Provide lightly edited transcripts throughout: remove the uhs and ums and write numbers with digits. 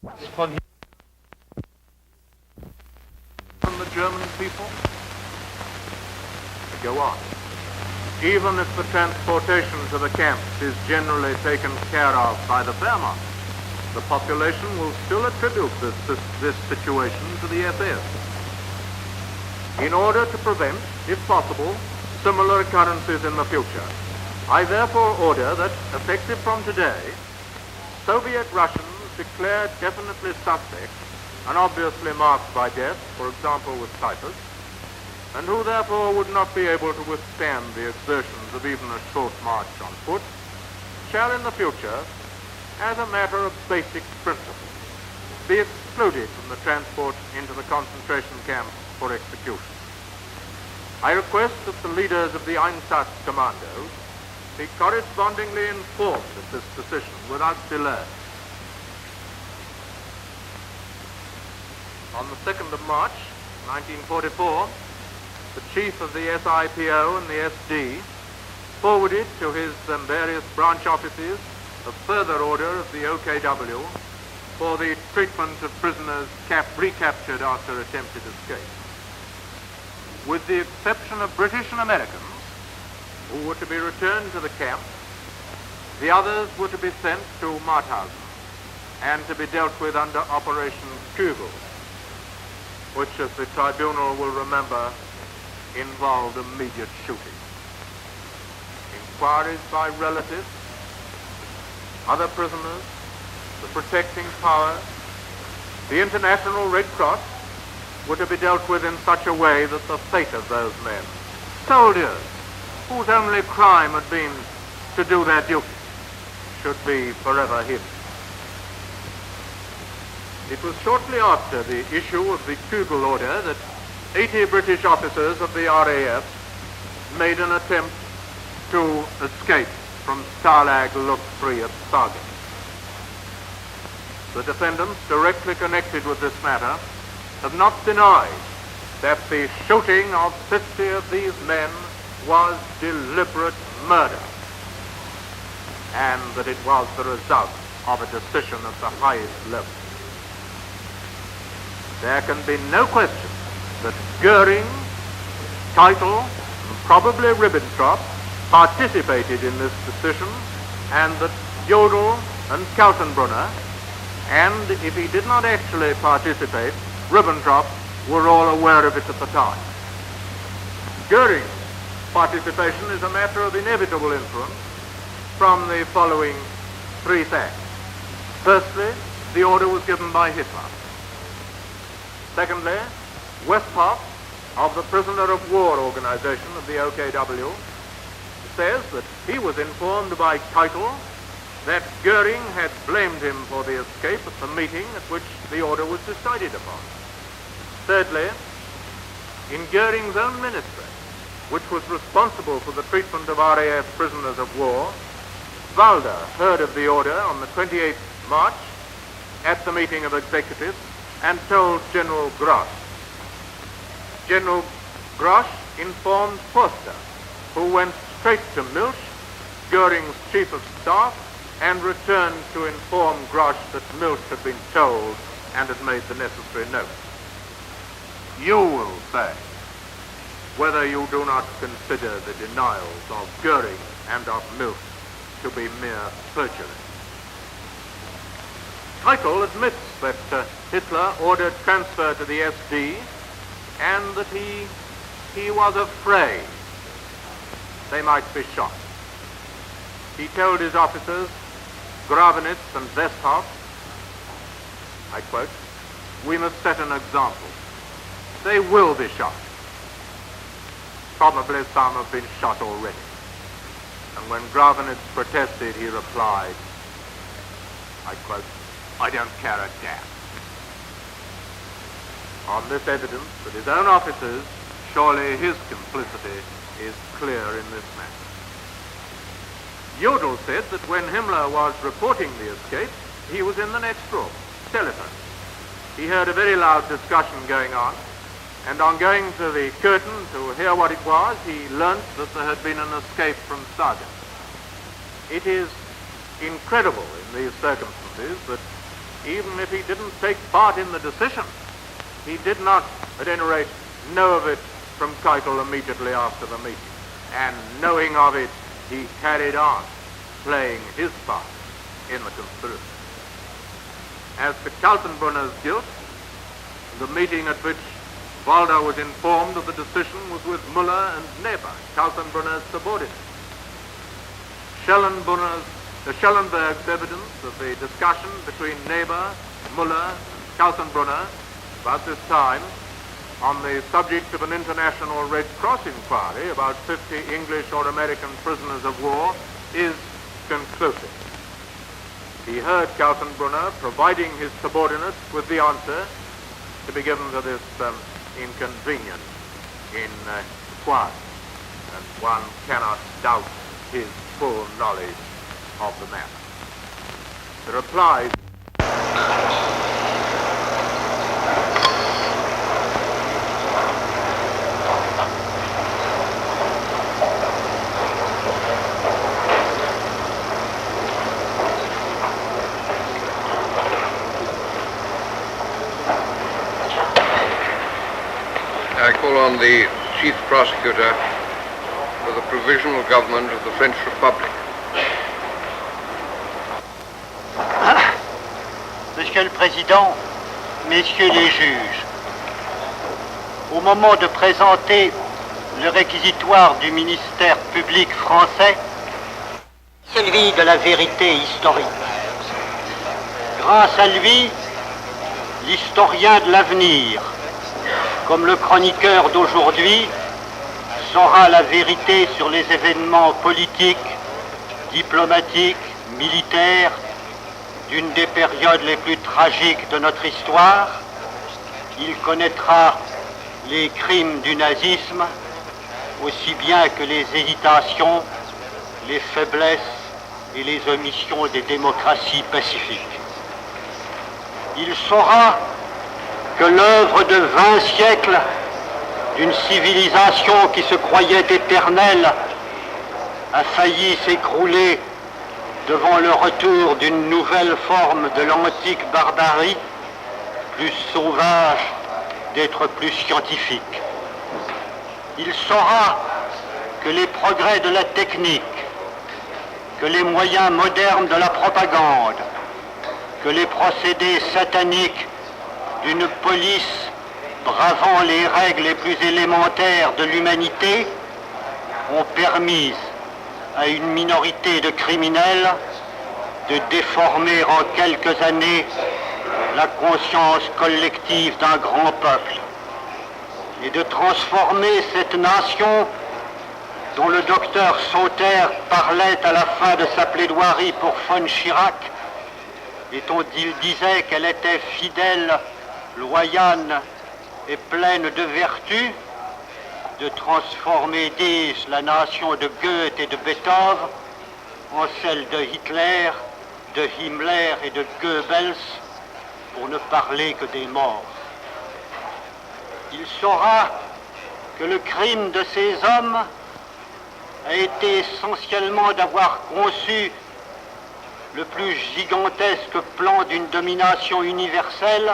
From the German people to go on. Even if the transportation to the camps is generally taken care of by the Wehrmacht, the population will still attribute this situation to the SS. In order to prevent, if possible, similar occurrences in the future, I therefore order that, effective from today, Soviet Russians declared definitely suspect and obviously marked by death, for example with typhus, and who therefore would not be able to withstand the exertions of even a short march on foot, shall in the future, as a matter of basic principle, be excluded from the transport into the concentration camp for execution. I request that the leaders of the Einsatz commandos be correspondingly informed of this decision without delay. On the 2nd of March, 1944, the chief of the SIPO and the SD forwarded to his various branch offices a further order of the OKW for the treatment of prisoners recaptured after attempted escape. With the exception of British and Americans, who were to be returned to the camp, the others were to be sent to Mauthausen and to be dealt with under Operation Kugel, which, as the tribunal will remember, involved immediate shooting. Inquiries by relatives, other prisoners, the protecting power, the International Red Cross were to be dealt with in such a way that the fate of those men, soldiers whose only crime had been to do their duty, should be forever hidden. It was shortly after the issue of the Kugel order that 80 British officers of the RAF made an attempt to escape from Stalag Luft 3 at Sargent. The defendants directly connected with this matter have not denied that the shooting of 50 of these men was deliberate murder, and that it was the result of a decision at the highest level. There can be no question that Goering, Keitel, and probably Ribbentrop participated in this decision, and that Jodl and Kaltenbrunner, and if he did not actually participate, Ribbentrop, were all aware of it at the time. Goering's participation is a matter of inevitable inference from the following three facts. Firstly, the order was given by Hitler. Secondly, Westhoff, of the prisoner of war organization of the OKW, says that he was informed by Keitel that Goering had blamed him for the escape at the meeting at which the order was decided upon. Thirdly, in Goering's own ministry, which was responsible for the treatment of RAF prisoners of war, Walder heard of the order on the 28th March at the meeting of executives and told General Grosch. General Grosch informed Forster, who went straight to Milch, Goering's chief of staff, and returned to inform Grosch that Milch had been told and had made the necessary notes. You will say whether you do not consider the denials of Goering and of Milch to be mere perjury. Keitel admits that Hitler ordered transfer to the SD and that he was afraid they might be shot. He told his officers, Gravenitz and Westhoff, I quote, "We must set an example. They will be shot. Probably some have been shot already." And when Gravenitz protested, he replied, I quote, "I don't care a damn." On this evidence that his own officers, surely his complicity is clear in this matter. Jodl said that when Himmler was reporting the escape, he was in the next room, telephone. He heard a very loud discussion going on, and on going to the curtain to hear what it was, he learnt that there had been an escape from Sargent. It is incredible in these circumstances that even if he didn't take part in the decision, he did not, at any rate, know of it from Keitel immediately after the meeting. And knowing of it, he carried on playing his part in the conspiracy. As to Kaltenbrunner's guilt, the meeting at which Walder was informed of the decision was with Müller and Neber, Kaltenbrunner's subordinates. Schellenberg's evidence of the discussion between Neber, Müller, and Kaltenbrunner about this time on the subject of an international Red Cross inquiry about 50 English or American prisoners of war is conclusive. He heard Kaltenbrunner providing his subordinates with the answer to be given to this inconvenient inquiry, and one cannot doubt his full knowledge of the matter. The replies I call on the Chief Prosecutor for the Provisional Government of the French Republic. Monsieur le Président, Messieurs les juges, au moment de présenter le réquisitoire du ministère public français, celui de la vérité historique. Grâce à lui, l'historien de l'avenir, comme le chroniqueur d'aujourd'hui, saura la vérité sur les événements politiques, diplomatiques, militaires, d'une des périodes les plus tragiques de notre histoire. Il connaîtra les crimes du nazisme, aussi bien que les hésitations, les faiblesses et les omissions des démocraties pacifiques. Il saura que l'œuvre de 20 siècles d'une civilisation qui se croyait éternelle a failli s'écrouler devant le retour d'une nouvelle forme de l'antique barbarie, plus sauvage, d'être plus scientifique. Il saura que les progrès de la technique, que les moyens modernes de la propagande, que les procédés sataniques d'une police bravant les règles les plus élémentaires de l'humanité ont permis à une minorité de criminels de déformer en quelques années la conscience collective d'un grand peuple et de transformer cette nation dont le docteur Sauter parlait à la fin de sa plaidoirie pour von Chirac et dont il disait qu'elle était fidèle, loyale et pleine de vertu, de transformer, dis-je, la nation de Goethe et de Beethoven en celle de Hitler, de Himmler et de Goebbels, pour ne parler que des morts. Il saura que le crime de ces hommes a été essentiellement d'avoir conçu le plus gigantesque plan d'une domination universelle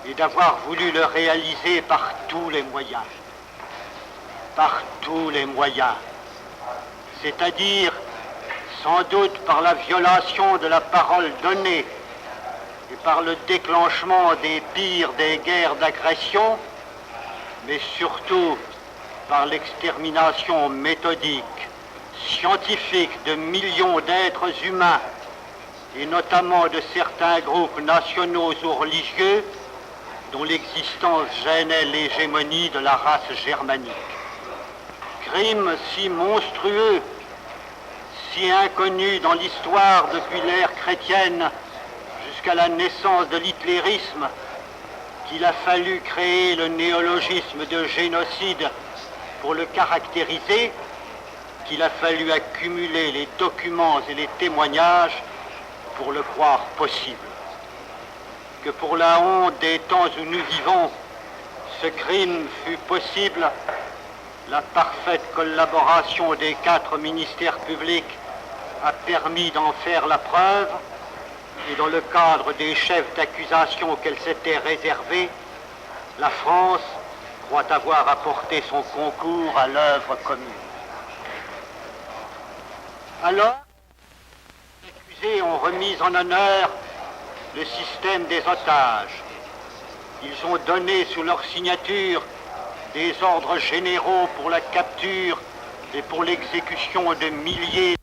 et d'avoir voulu le réaliser par tous les moyens. Par tous les moyens. C'est-à-dire, sans doute par la violation de la parole donnée et par le déclenchement des pires des guerres d'agression, mais surtout par l'extermination méthodique, scientifique de millions d'êtres humains et notamment de certains groupes nationaux ou religieux dont l'existence gênait l'hégémonie de la race germanique. Crime si monstrueux, si inconnu dans l'histoire depuis l'ère chrétienne jusqu'à la naissance de l'hitlérisme, qu'il a fallu créer le néologisme de génocide pour le caractériser, qu'il a fallu accumuler les documents et les témoignages pour le croire possible. Que pour la honte des temps où nous vivons, ce crime fut possible, la parfaite collaboration des 4 ministères publics a permis d'en faire la preuve, et dans le cadre des chefs d'accusation qu'elle s'était réservés, la France croit avoir apporté son concours à l'œuvre commune. Alors, les accusés ont remis en honneur le système des otages. Ils ont donné sous leur signature des ordres généraux pour la capture et pour l'exécution de milliers